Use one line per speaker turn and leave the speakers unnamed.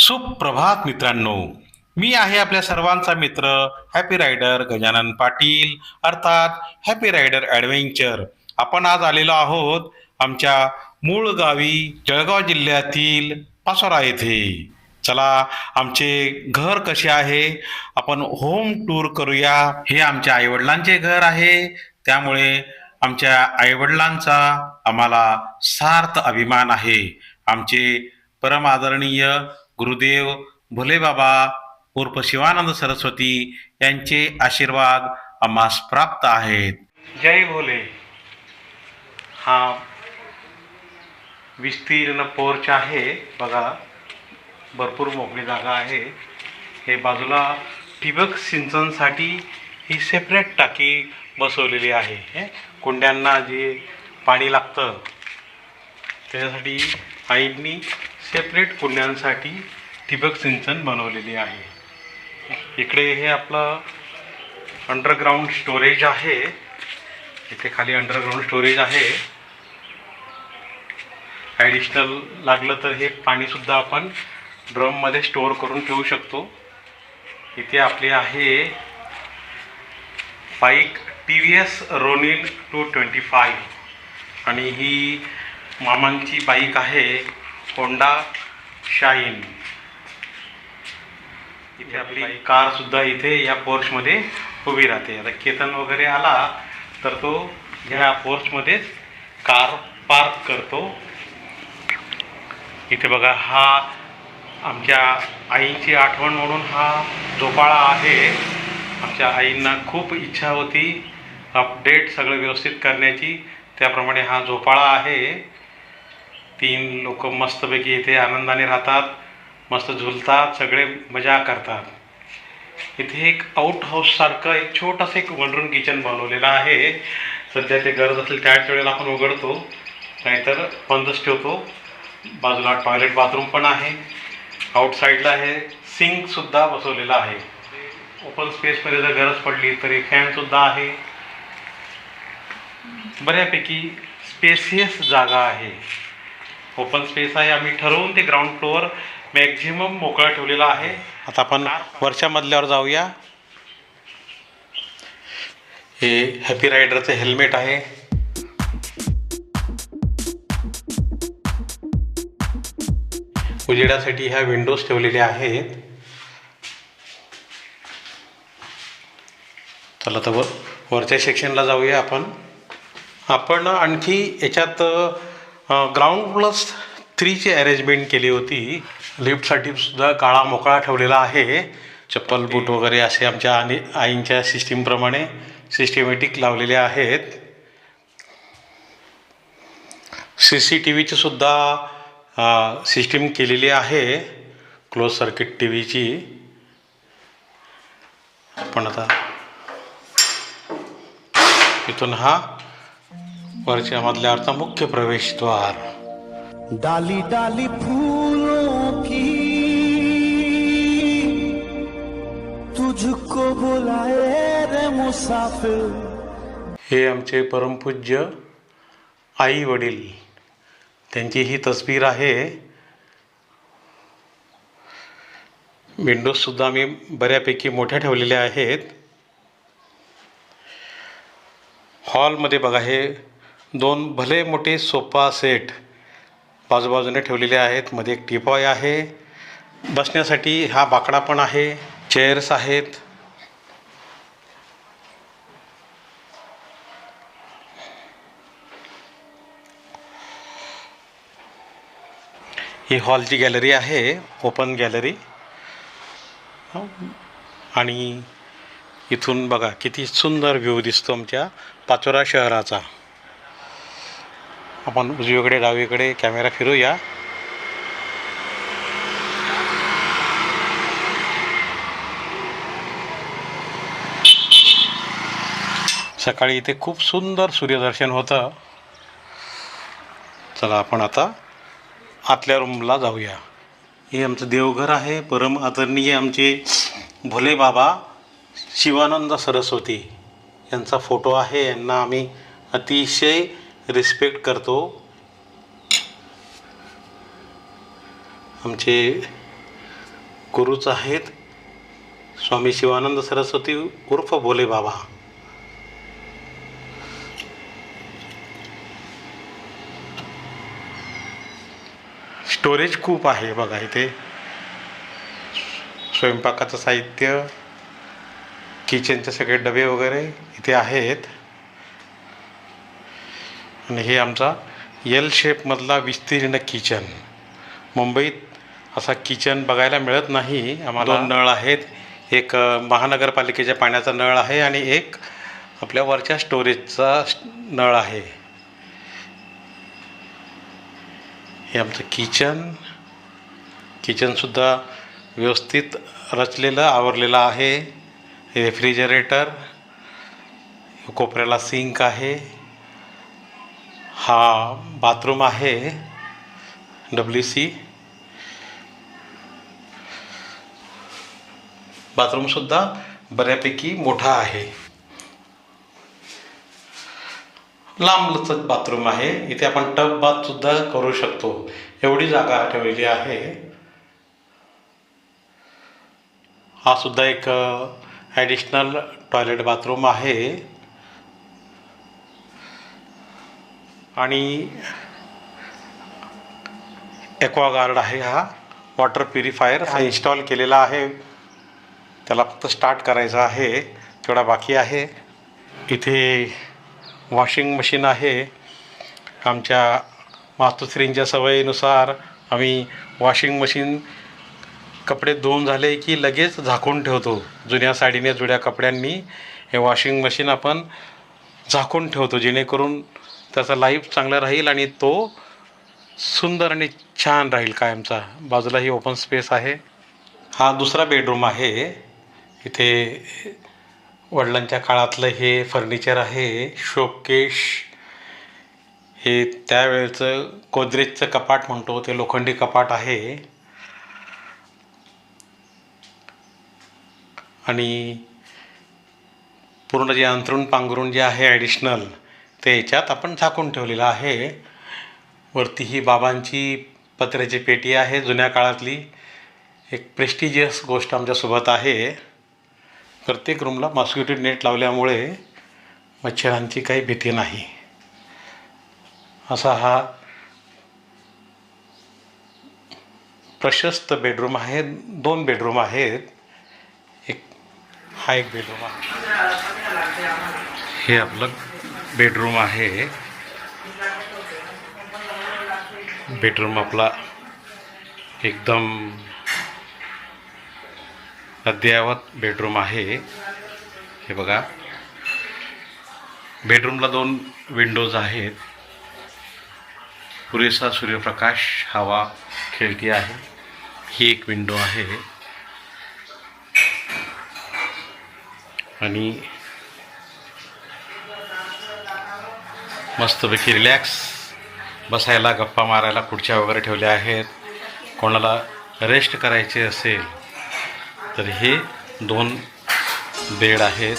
सुप्रभात मित्रांनो. मी आहे आपल्या सर्वांचा मित्र हॅपी रायडर गजानन पाटील, अर्थात हॅपी रायडर ॲडव्हेंचर. आपण आज आलेलो आहोत आमच्या मूळ गावी जळगाव जिल्ह्यातील पाचोरा येथे. चला, आमचे घर कसे आहे आपण होम टूर करूया. हे आमच्या आईवडिलांचे घर आहे, त्यामुळे आमच्या आईवडिलांचा आम्हाला सार्थ अभिमान आहे. आमचे परम आदरणीय गुरुदेव भोलेबाबा उर्फ शिवानंद सरस्वती यांचे आशीर्वाद आम्हास प्राप्त आहेत. जय भोले. हा विस्तीर्ण पोर्च आहे बघा, भरपूर मोकळी जागा आहे. हे बाजूला ठिबक सिंचनसाठी ही सेपरेट टाकी बसवलेली आहे. कुंड्यांना जे पाणी लागतं त्याच्यासाठी आईंनी सेपरेट कुंड्यांसाठी ठिबक सिंचन बनवलेली आहे. इकडे हे आपलं अंडरग्राऊंड स्टोरेज आहे. इथे खाली अंडरग्राऊंड स्टोरेज आहे. ॲडिशनल लागलं तर हे पाणीसुद्धा आपण ड्रममध्ये स्टोअर करून ठेवू शकतो. इथे आपली आहे बाईक TVS रोनिन 225 आणि ही मामांची बाईक आहे होंडा शाईन. इथे आपली कार सुद्धा इथे या पोर्चमध्ये उभी राहते. आता केतन वगैरे आला तर तो ह्या पोर्चमध्येच कार पार्क करतो. इथे बघा, हा आमच्या आईची आठवण म्हणून हा झोपाळा आहे. आमच्या आईंना खूप इच्छा होती अपडेट सगळं व्यवस्थित करण्याची, त्याप्रमाणे हा झोपाळा आहे. 3 लोक मस्तपैकी इथे आनंदाने राहतात, मस्त झुलतात, सगळे मजा करतात. इथे एक आउट हाऊससारखं एक छोटंसं एक वनरूम किचन बनवलेलं आहे. सध्या ते गरज असेल त्याच वेळेला आपण उघडतो, नाहीतर बंदच ठेवतो. बाजूला टॉयलेट बाथरूम पण आहे. आउटसाईडला आहे सिंकसुद्धा बसवलेला आहे. ओपन स्पेसमध्ये जर गरज पडली तरी फॅनसुद्धा आहे. बऱ्यापैकी स्पेसियस जागा आहे, ओपन स्पेस आहे. आम्ही ठरवून ते ग्राउंड फ्लोअर मॅक्झिमम मोकळा ठेवलेला आहे. आता आपण वरच्या मजल्यावर जाऊया. हे हॅपी रायडरचं हेल्मेट आहे. उजेडासाठी ह्या विंडोज ठेवलेल्या आहेत. चला तर वरच्या सेक्शनला जाऊया आपण आणखी याच्यात ग्राउंड प्लस 3ची अरेंजमेंट केली होती. लिफ्टसाठी सुद्धा काळा मोकळा ठेवलेला आहे. चप्पल बूट वगैरे असे आमच्या आईंच्या सिस्टीमप्रमाणे सिस्टमॅटिक लावलेले आहेत. CCTVची सुद्धा सिस्टीम केलेली आहे, क्लोज सर्किट TVची. पण आता इथून हा वरच्या मजल्यावरचा मुख्य प्रवेशद्वार.
डाली डाली फूलों की तुझको बुलाए रे मुसाफिर.
हे आमचे परमपूज्य आई वडील, त्यांची ही तस्वीर आहे. विंडोजसुद्धा आम्ही बऱ्यापैकी मोठ्या ठेवलेल्या आहेत. हॉलमध्ये बघा, हे 2 भले मोठे सोफा सेट बाजूबाजूने ठेवलेले आहेत. मध्ये एक टीपॉय आहे. बसण्यासाठी हा बाकडा पण आहे. चेअर्स आहेत. ही हॉलची गॅलरी आहे, ओपन गॅलरी. आणि इथून बघा किती सुंदर व्ह्यू दिसतो आमच्या पाचोरा शहराचा. आपण उजवीकडे डावीकडे कॅमेरा फिरूया. सकाळी इथे खूप सुंदर सूर्यदर्शन होतं. चला, आपण आता आतल्या रूमला जाऊया. हे आमचं देवघर आहे. परम आदरणीय आमचे भोले बाबा शिवानंद सरस्वती यांचा फोटो आहे. यांना आम्ही अतिशय रिस्पेक्ट करतो. आमचे गुरुच आहेत स्वामी शिवानंद सरस्वती उर्फ भोले बाबा. स्टोरेज खूप आहे बघा इथे. स्वयंपाकाचं साहित्य, किचनचे सगळे डबे वगैरे इथे आहेत. आणि हे आमचा एल शेपमधला विस्तीर्ण किचन. मुंबईत असा किचन बघायला मिळत नाही आम्हाला. 2 नळ आहेत. एक महानगरपालिकेच्या पाण्याचा नळ आहे आणि एक आपल्या वरच्या स्टोरेजचा नळ आहे. हे आमचं किचनसुद्धा व्यवस्थित रचलेलं आवरलेलं आहे. रेफ्रिजरेटर, कोपऱ्याला सिंक आहे. हा बाथरूम आहे WC. बाथरूमसुद्धा बऱ्यापैकी मोठा आहे. लांबलचक बाथरूम आहे. इथे आपण टब बाथसुद्धा करू शकतो, एवढी जागा ठेवलेली आहे. हा सुद्धा एक ॲडिशनल टॉयलेट बाथरूम आहे. आणि ॲक्वागार्ड आहे. हा वॉटर प्युरिफायर हा इन्स्टॉल केलेला आहे. त्याला फक्त स्टार्ट करायचं आहे, तेवढा बाकी आहे. इथे वॉशिंग मशीन आहे. आमच्या मातोश्रींच्या सवयीनुसार आम्ही वॉशिंग मशीन कपडे धुवून झाले की लगेच झाकून ठेवतो. जुन्या साडीने जुन्या कपड्यांनी हे वॉशिंग मशीन आपण झाकून ठेवतो, जेणेकरून त्याचा लाईफ चांगला राहील आणि तो सुंदर आणि छान राहील कायमचा. बाजूला ही ओपन स्पेस आहे. हा दुसरा बेडरूम आहे. इथे वडिलांच्या काळातलं हे फर्निचर आहे. शोकेश, हे त्यावेळेचं गोदरेजचं कपाट म्हणतो ते लोखंडी कपाट आहे. आणि पूर्ण जे अंथरूण पांघरूण जे आहे ॲडिशनल, ते याच्यात आपण झाकून ठेवलेलं आहे. वरती ही बाबांची पत्र्याची पेटी आहे, जुन्या काळातली. एक प्रेस्टिजियस गोष्ट आमच्यासोबत आहे. प्रत्येक रूमला मॉस्किटो नेट लावल्यामुळे मच्छरांची काही भीती नाही. असा हा प्रशस्त बेडरूम आहे. 2 बेडरूम आहेत. हा एक बेडरूम आहे. हे आपलं बेडरूम आहे. बेडरूम आपला एकदम अद्ययावत बेडरूम आहे. हे बघा, बेडरूमला 2 विंडोज आहेत. पुरेसा सूर्यप्रकाश, हवा खेळती आहे. ही एक विंडो आहे. आणि मस्तपैकी रिलॅक्स बसायला, गप्पा मारायला खुर्च्या वगैरे ठेवल्या आहेत. कोणाला रेस्ट करायचे असेल तर हे 2 बेड आहेत.